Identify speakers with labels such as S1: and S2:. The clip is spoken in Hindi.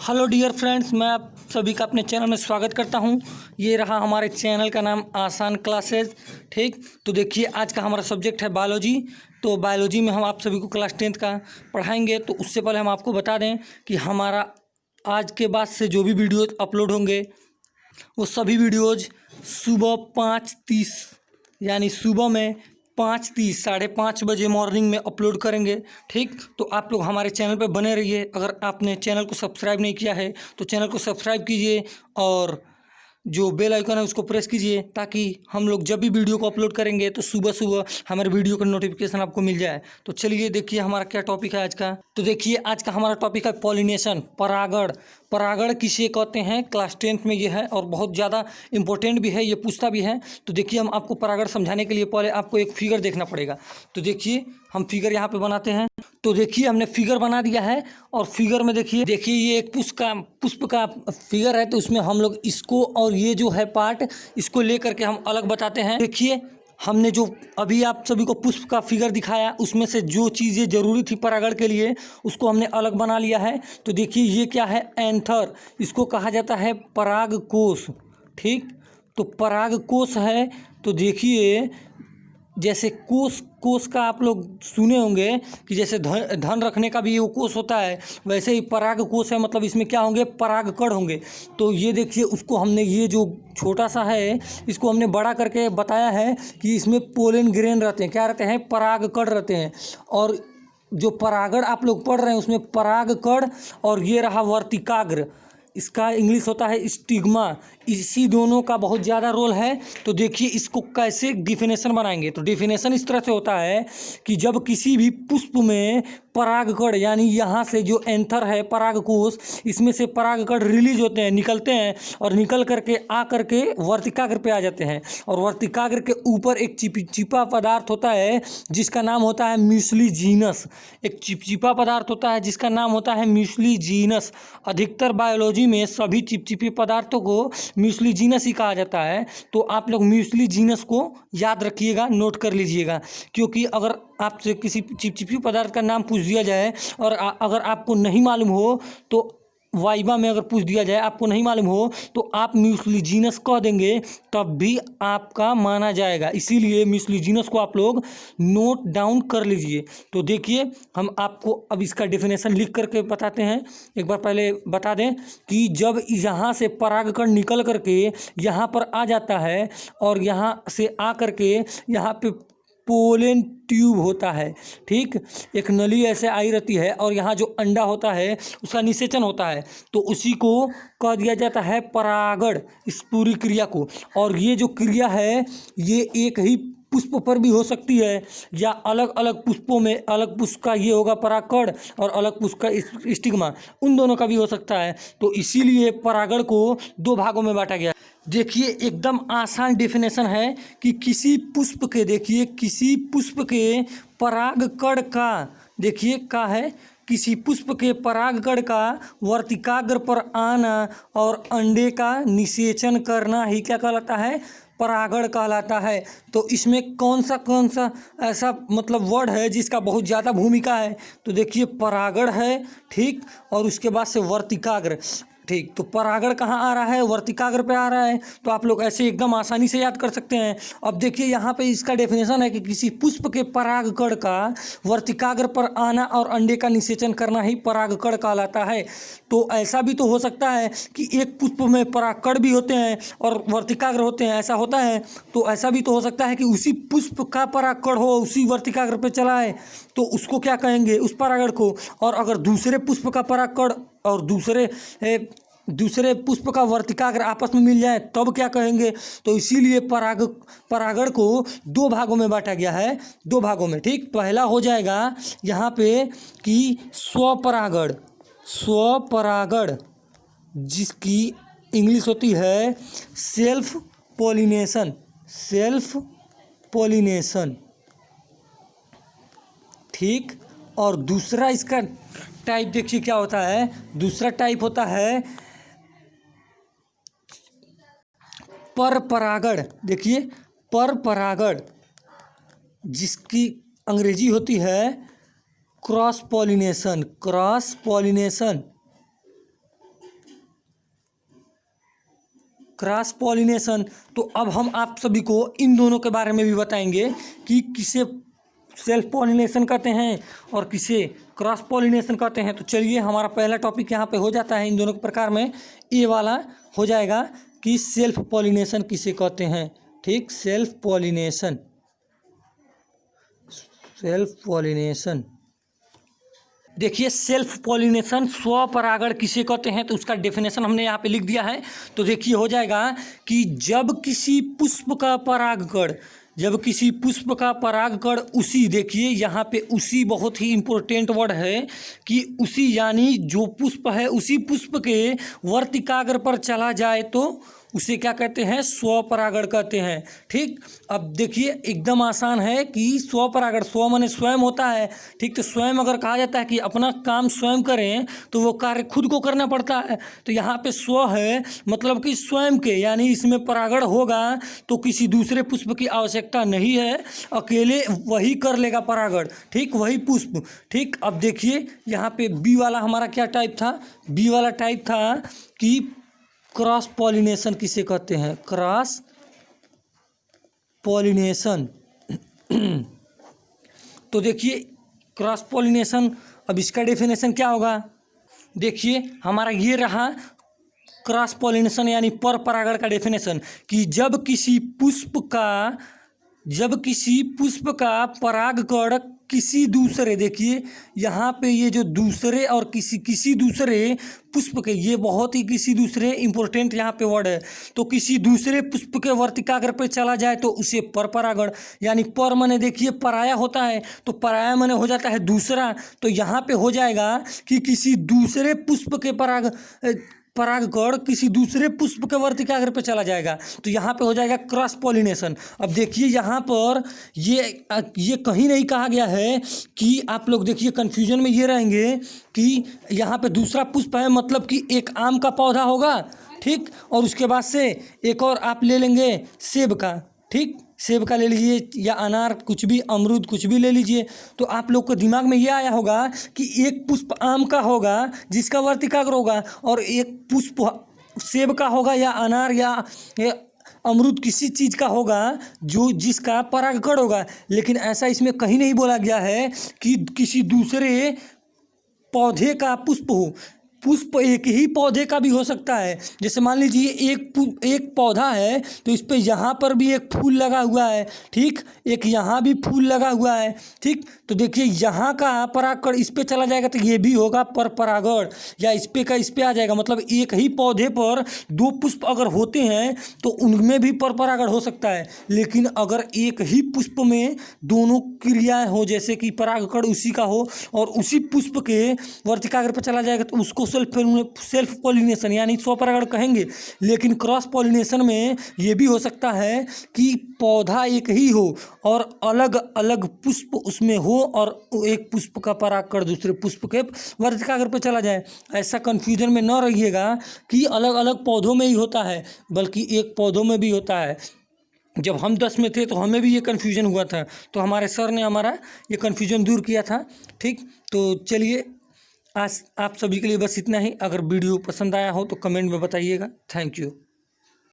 S1: हेलो डियर फ्रेंड्स, मैं आप सभी का अपने चैनल में स्वागत करता हूं। ये रहा हमारे चैनल का नाम आसान क्लासेज। ठीक, तो देखिए आज का हमारा सब्जेक्ट है बायोलॉजी। तो बायोलॉजी में हम आप सभी को क्लास 10th का पढ़ाएंगे। तो उससे पहले हम आपको बता दें कि हमारा आज के बाद से जो भी वीडियोज अपलोड होंगे वो सभी वीडियोज़ सुबह 5:30 यानी सुबह में 5:30 5:30 बजे मॉर्निंग में अपलोड करेंगे। ठीक, तो आप लोग हमारे चैनल पर बने रहिए। अगर आपने चैनल को सब्सक्राइब नहीं किया है तो चैनल को सब्सक्राइब कीजिए और जो बेल आइकन है उसको प्रेस कीजिए, ताकि हम लोग जब भी वीडियो को अपलोड करेंगे तो सुबह सुबह हमारे वीडियो का नोटिफिकेशन आपको मिल जाए। तो चलिए देखिए हमारा क्या टॉपिक है आज का। तो देखिए आज का हमारा टॉपिक है पॉलिनेशन, परागण। परागण किसे कहते हैं, क्लास 10th में ये है और बहुत ज़्यादा इंपॉर्टेंट भी है, ये पूछता भी है। तो देखिए हम आपको परागण समझाने के लिए पहले आपको एक फिगर देखना पड़ेगा। तो देखिए हम फिगर यहाँ पे बनाते हैं। तो देखिए हमने फिगर बना दिया है और फिगर में देखिए ये एक पुष्प का फिगर है। तो उसमें हम लोग इसको और ये जो है पार्ट, इसको लेकर के हम अलग बताते हैं। देखिए हमने जो अभी आप सभी को पुष्प का फिगर दिखाया, उसमें से जो चीज़ें ज़रूरी थी परागण के लिए उसको हमने अलग बना लिया है। तो देखिए ये क्या है, एंथर, इसको कहा जाता है परागकोश। ठीक, तो परागकोश है। तो देखिए जैसे कोष का आप लोग सुने होंगे कि जैसे धन रखने का भी वो कोष होता है, वैसे ही पराग कोष है। मतलब इसमें क्या होंगे, परागकण होंगे। तो ये देखिए उसको हमने, ये जो छोटा सा है इसको हमने बड़ा करके बताया है कि इसमें पोलन ग्रेन रहते हैं। क्या रहते हैं, परागकण रहते हैं। और जो परागण आप लोग पढ़ रहे हैं उसमें परागकण और ये रहा वर्तिकाग्र, इसका इंग्लिश होता है स्टिग्मा। इसी दोनों का बहुत ज़्यादा रोल है। तो देखिए इसको कैसे डिफिनेशन बनाएंगे। तो डिफिनेशन इस तरह से होता है कि जब किसी भी पुष्प में परागकण, यानी यहाँ से जो एंथर है परागकोश, इसमें से परागकण रिलीज होते हैं, निकलते हैं और निकल करके आ करके वर्तिकाग्र पे आ जाते हैं। और वर्तिकाग्र के ऊपर एक चिपचिपा पदार्थ होता है जिसका नाम होता है म्यूसिलीजीनस। एक चिपचिपा पदार्थ होता है जिसका नाम होता है म्यूसिलीजीनस। अधिकतर बायोलॉजी में सभी चिपचिपे पदार्थों को म्यूसिलीजीनस ही कहा जाता है। तो आप लोग म्यूसिलीजीनस को याद रखिएगा, नोट कर लीजिएगा। क्योंकि अगर आपसे किसी चिपचिपी पदार्थ का नाम पूछ दिया जाए और अगर आपको नहीं मालूम हो, तो वाइवा में अगर पूछ दिया जाए आपको नहीं मालूम हो, तो आप म्यूसिलीजीनस कह देंगे, तब भी आपका माना जाएगा। इसीलिए म्यूसिलीजीनस को आप लोग नोट डाउन कर लीजिए। तो देखिए हम आपको अब इसका डेफिनेशन लिख करके बताते हैं। एक बार पहले बता दें कि जब यहाँ से परागकण निकल करके यहाँ पर आ जाता है और यहाँ से आ करके यहाँ पे पोलन ट्यूब होता है। ठीक, एक नली ऐसे आई रहती है और यहाँ जो अंडा होता है उसका निषेचन होता है, तो उसी को कह दिया जाता है परागण, इस पूरी क्रिया को। और ये जो क्रिया है ये एक ही पुष्प पर भी हो सकती है या अलग अलग पुष्पों में, अलग पुष्प का ये होगा परागकण और अलग पुष्प का स्टिग्मा, उन दोनों का भी हो सकता है। तो इसीलिए परागण को 2 भागों में बांटा गया। देखिए एकदम आसान डेफिनेशन है कि किसी पुष्प के, देखिए किसी पुष्प के परागकण का, देखिए का है, किसी पुष्प के परागकण का वर्तिकाग्र पर आना और अंडे का निषेचन करना ही क्या कहलाता है, परागण कहलाता है। तो इसमें कौन सा ऐसा मतलब वर्ड है जिसका बहुत ज़्यादा भूमिका है। तो देखिए परागण है, ठीक, और उसके बाद से वर्तिकाग्र। ठीक, तो परागण कहाँ आ रहा है, वर्तिकाग्र पे आ रहा है। तो आप लोग ऐसे एकदम आसानी से याद कर सकते हैं। अब देखिए यहाँ पे इसका डेफिनेशन है कि किसी पुष्प के परागकण का वर्तिकाग्र पर आना और अंडे का निषेचन करना ही परागकण कहलाता है। तो ऐसा भी तो हो सकता है कि एक पुष्प में परागकण भी होते हैं और वर्तिकाग्र होते हैं, ऐसा होता है। तो ऐसा भी तो हो सकता है कि उसी पुष्प का परागकण हो उसी वर्तिकाग्र पे चला है, तो उसको क्या कहेंगे, उस परागण को। और अगर दूसरे पुष्प का परागकण और दूसरे पुष्प का वर्तिकाग्र आपस में मिल जाए तब क्या कहेंगे। तो इसीलिए परागण को 2 भागों में बांटा गया है, 2 भागों में। ठीक, पहला हो जाएगा यहाँ पे कि स्वपरागण जिसकी इंग्लिश होती है सेल्फ पॉलिनेशन। ठीक, और दूसरा इसका टाइप देखिए क्या होता है, दूसरा टाइप होता है परपरागण। देखिए परपरागण जिसकी अंग्रेजी होती है क्रॉस पॉलिनेशन। Cross pollination. तो अब हम आप सभी को इन दोनों के बारे में भी बताएंगे कि किसे सेल्फ पॉलिनेशन कहते हैं और किसे क्रॉस पॉलिनेशन कहते हैं। तो चलिए हमारा पहला टॉपिक यहाँ पे हो जाता है इन दोनों के प्रकार में, ये वाला हो जाएगा कि सेल्फ पॉलिनेशन किसे कहते हैं। ठीक, सेल्फ पॉलिनेशन, सेल्फ पॉलिनेशन। देखिए सेल्फ पॉलिनेशन स्वपरागण किसे कहते हैं, तो उसका डेफिनेशन हमने यहाँ पे लिख दिया है। तो देखिए हो जाएगा कि जब किसी पुष्प का परागकण, जब किसी पुष्प का परागकण उसी, देखिए यहाँ पे उसी बहुत ही इम्पोर्टेंट वर्ड है कि उसी, यानी जो पुष्प है उसी पुष्प के वर्तिकाग्र पर चला जाए तो उसे क्या कहते हैं, स्वपरागण कहते हैं। ठीक, अब देखिए एकदम आसान है कि स्वपरागण, स्व माने स्वयं होता है। ठीक, तो स्वयं अगर कहा जाता है कि अपना काम स्वयं करें तो वो कार्य खुद को करना पड़ता है। तो यहाँ पे स्व है मतलब कि स्वयं के, यानी इसमें परागण होगा तो किसी दूसरे पुष्प की आवश्यकता नहीं है, अकेले वही कर लेगा परागण। ठीक, वही पुष्प। ठीक, अब देखिए यहाँ पे बी वाला हमारा क्या टाइप था, बी वाला टाइप था कि क्रॉस पॉलिनेशन किसे कहते हैं, क्रॉस पॉलिनेशन। तो देखिए क्रॉस पॉलिनेशन, अब इसका डेफिनेशन क्या होगा, देखिए हमारा ये रहा क्रॉस पॉलिनेशन यानी पर परागण का डेफिनेशन कि जब किसी पुष्प का परागकण किसी दूसरे, देखिए यहाँ पे ये जो दूसरे और किसी दूसरे पुष्प के, ये बहुत ही किसी दूसरे इंपॉर्टेंट यहाँ पे वर्ड है। तो किसी दूसरे पुष्प के वर्तिकाग्र पे चला जाए तो उसे पर परागण, यानी पर माने देखिए पराया होता है, तो पराया माने हो जाता है दूसरा। तो यहाँ पे हो जाएगा कि किसी दूसरे पुष्प के परागकण किसी दूसरे पुष्प के वर्तिकाग्र पे चला जाएगा, तो यहाँ पे हो जाएगा क्रॉस पॉलिनेशन। अब देखिए यहाँ पर ये कहीं नहीं कहा गया है कि, आप लोग देखिए कन्फ्यूजन में ये रहेंगे कि यहाँ पे दूसरा पुष्प है मतलब कि एक आम का पौधा होगा, ठीक, और उसके बाद से एक और आप ले लेंगे सेब का, ठीक, सेब का ले लीजिए या अनार, कुछ भी, अमरूद, कुछ भी ले लीजिए। तो आप लोग को दिमाग में ये आया होगा कि एक पुष्प आम का होगा जिसका वर्तिकाग्र होगा, और एक पुष्प सेब का होगा या अनार या अमरूद, किसी चीज़ का होगा जो जिसका परागकण होगा। लेकिन ऐसा इसमें कहीं नहीं बोला गया है कि किसी दूसरे पौधे का पुष्प हो। पुष्प एक ही पौधे का भी हो सकता है। जैसे मान लीजिए एक पौधा है तो इस पे यहाँ पर भी एक फूल लगा हुआ है, ठीक, एक यहाँ भी फूल लगा हुआ है, ठीक। तो देखिए यहाँ का परागकण इस पे चला जाएगा तो ये भी होगा पर परागण, या इस पे आ जाएगा। मतलब एक ही पौधे पर दो पुष्प अगर होते हैं तो उनमें भी पर परागण हो सकता है। लेकिन अगर एक ही पुष्प में दोनों क्रियाएं हो, जैसे कि परागकण उसी का हो और उसी पुष्प के वर्तिकाग्र पर चला जाएगा, तो उसको सेल्फ पॉलिनेशन यानी स्वपरागण कहेंगे। लेकिन क्रॉस पॉलिनेशन में ये भी हो सकता है कि पौधा एक ही हो और अलग अलग पुष्प उसमें हो और एक पुष्प का परागकण दूसरे पुष्प के वर्तिकाग्र पर चला जाए। ऐसा कंफ्यूजन में न रहिएगा कि अलग अलग पौधों में ही होता है, बल्कि एक पौधों में भी होता है। जब हम 10 में थे तो हमें भी ये कन्फ्यूजन हुआ था, तो हमारे सर ने हमारा ये कन्फ्यूजन दूर किया था, ठीक। तो चलिए आज आप सभी के लिए बस इतना ही। अगर वीडियो पसंद आया हो तो कमेंट में बताइएगा। Thank you.